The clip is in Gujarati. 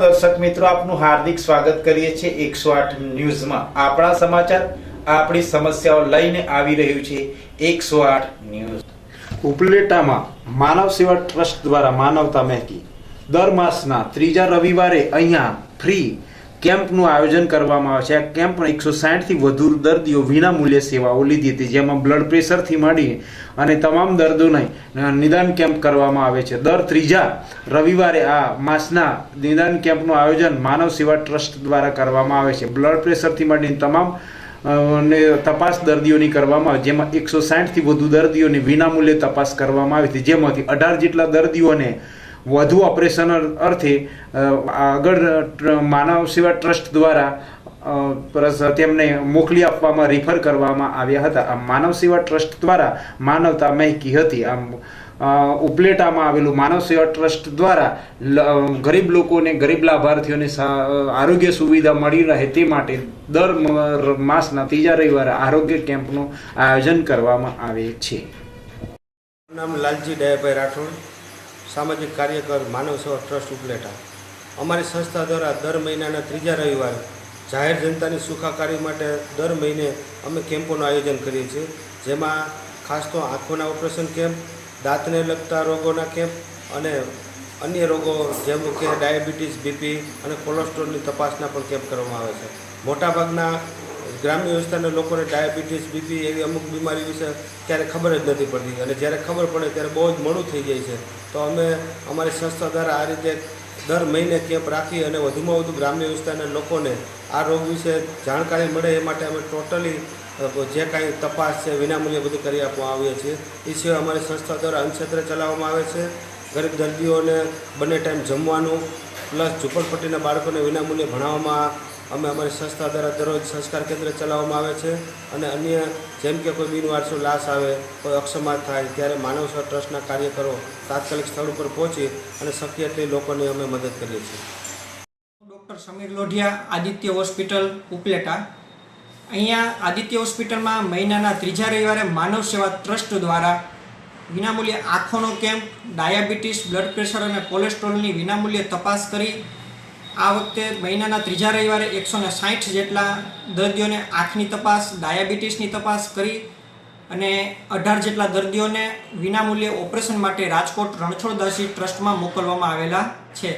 दर्शक मित्रों, आपनु हार्दिक स्वागत करिए छे 108 न्यूज में। आपणा समाचार आपणी समस्याओं लईने आवी रह्यु छे 108 न्यूज। उपलेटामां मानव सेवा ट्रस्ट द्वारा मानवता महकी दर मासना त्रीजा रविवारे अहींया फ्री केम्पનું આયોજન કરવામાં આવે છે। આ કેમ્પ 160 થી વધુ દર્દીઓ વિના મૂલ્યે સેવાઓ લીધી હતી, જેમાં બ્લડ પ્રેશરથી માંડી અને તમામ દર્દોને નિદાન કેમ્પ કરવામાં આવે છે। દર ત્રીજા રવિવારે આ માસના નિદાન કેમ્પનું આયોજન માનવ સેવા ટ્રસ્ટ દ્વારા કરવામાં આવે છે। બ્લડ પ્રેશરથી માંડીને તમામ તપાસ દર્દીઓની કરવામાં આવે, જેમાં 160 થી વધુ દર્દીઓની વિનામૂલ્યે તપાસ કરવામાં આવી હતી, જેમાંથી 18 જેટલા દર્દીઓને વધુ ઓપરેશન અર્થે આગળ માનવ સેવા ટ્રસ્ટ દ્વારા તેમને મોકલી આપવામાં રિફર કરવામાં આવ્યા હતા। આ માનવ સેવા ટ્રસ્ટ દ્વારા માનવતા મહેકી હતી। આમ ઉપલેટામાં આવેલું માનવ સેવા ટ્રસ્ટ દ્વારા ગરીબ લોકોને, ગરીબ લાભાર્થીઓને આરોગ્ય સુવિધા મળી રહે તે માટે દર માસના ત્રીજા રવિવારે આરોગ્ય કેમ્પનું આયોજન કરવામાં આવે છે। નામ લાલજી ડાયાભાઈ રાઠોડ, સામાજિક કાર્યકર, માનવ સેવા ટ્રસ્ટ ઉપલેટા। અમારી સંસ્થા દ્વારા દર મહિનાના ત્રીજા રવિવારે જાહેર જનતાની સુખાકારી માટે દર મહિને અમે કેમ્પોનું આયોજન કરીએ છીએ, જેમાં ખાસ તો આંખોના ઓપરેશન કેમ્પ, દાંતને લગતા રોગોના કેમ્પ અને અન્ય રોગો જેમ કે ડાયાબિટીસ, બીપી અને કોલેસ્ટ્રોલની તપાસના પણ કેમ્પ કરવામાં આવે છે। મોટાભાગના ગ્રામ્ય વિસ્તારના લોકોને ડાયાબિટીસ, બીપી એવી અમુક બીમારી વિશે ક્યારે ખબર જ નથી પડતી, અને જ્યારે ખબર પડે ત્યારે બહુ જ મોડું થઈ જાય છે। તો અમે અમારી સંસ્થા દ્વારા આ રીતે દર મહિને કેમ્પ રાખી અને વધુમાં વધુ ગ્રામ્ય વિસ્તારના લોકોને આ રોગ વિશે જાણકારી મળે એ માટે અમે ટોટલી જે કાંઈ તપાસ છે વિનામૂલ્યે બધું કરી આપવામાં આવીએ છીએ। એ સિવાય અમારી સંસ્થા દ્વારા અન્નક્ષેત્ર ચલાવવામાં આવે છે। ગરીબ દર્દીઓને બંને ટાઈમ જમવાનું પ્લસ ઝૂંપડપટ્ટીના બાળકોને વિનામૂલ્યે ભણાવવામાં અમે અમારી સંસ્થા દ્વારા દરરોજ સંસ્કાર કેન્દ્ર ચલાવવામાં આવે છે। અને અન્ય જેમ કે કોઈ બિનવારસુ લાશ આવે, કોઈ અકસ્માત થાય ત્યારે માનવ સેવા ટ્રસ્ટના કાર્યકરો તાત્કાલિક સ્થળ ઉપર પહોંચી અને શક્ય એટલી લોકોની અમે મદદ કરીએ છીએ। Doctor Sameer Lodhiya, Aditya hospital Upleta. અહીંયા આદિત્ય હોસ્પિટલમાં મહિનાના ત્રીજા રવિવારે માનવ સેવા ટ્રસ્ટ દ્વારા વિનામૂલ્યે આંખોનો કેમ્પ, ડાયાબિટીસ, બ્લડ પ્રેશર અને કોલેસ્ટ્રોલની વિનામૂલ્યે તપાસ કરી આ વખતે મહિનાના ત્રીજા રવિવારે 160 જેટલા દર્દીઓને આંખની તપાસ, ડાયાબિટીસની તપાસ કરી અને 18 જેટલા દર્દીઓને વિનામૂલ્યે ઓપરેશન માટે રાજકોટ રણછોડદાસી ટ્રસ્ટમાં મોકલવામાં આવેલા છે।